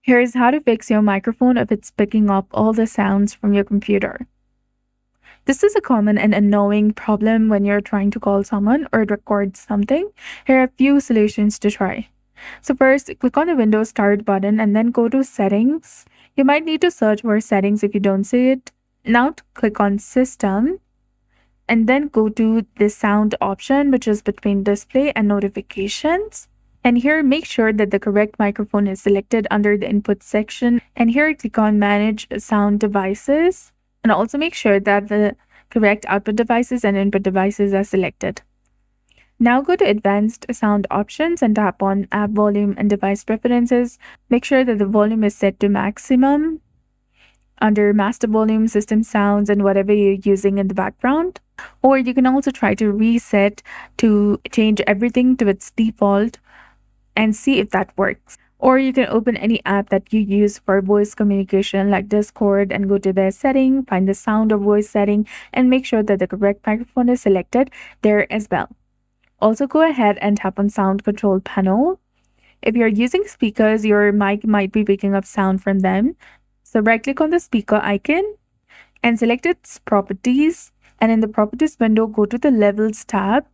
Here's how to fix your microphone if it's picking up all the sounds from your computer. This is a common and annoying problem when you're trying to call someone or record something. Here are a few solutions to try. So first, click on the Windows Start button and then go to Settings. You might need to search for Settings if you don't see it. Now click on System and then go to the Sound option, which is between Display and Notifications. And here, make sure that the correct microphone is selected under the Input section. And here, click on Manage Sound Devices. And also make sure that the correct output devices and input devices are selected. Now go to Advanced Sound Options and tap on App Volume and Device Preferences. Make sure that the volume is set to maximum under Master Volume, System Sounds, and whatever you're using in the background. Or you can also try to reset to change everything to its default and see if that works. Or you can open any app that you use for voice communication like Discord and go to their setting, find the sound or voice setting, and make sure that the correct microphone is selected there as well. Also go ahead and tap on Sound Control Panel. If you're using speakers, your mic might be picking up sound from them. So right-click on the speaker icon and select its properties. And in the Properties window, go to the Levels tab,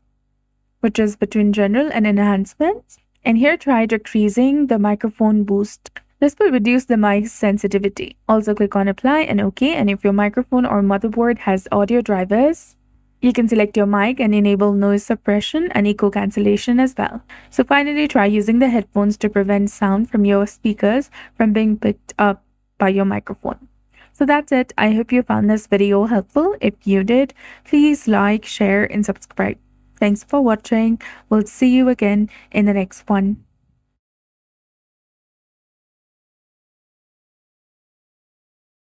which is between General and Enhancements. And here try decreasing the microphone boost. This will reduce the mic's sensitivity. Also click on Apply and OK. And if your microphone or motherboard has audio drivers, you can select your mic and enable noise suppression and echo cancellation as well. So finally, try using the headphones to prevent sound from your speakers from being picked up by your microphone. So that's it. I hope you found this video helpful. If you did, please like, share, and subscribe. Thanks for watching. We'll see you again in the next one.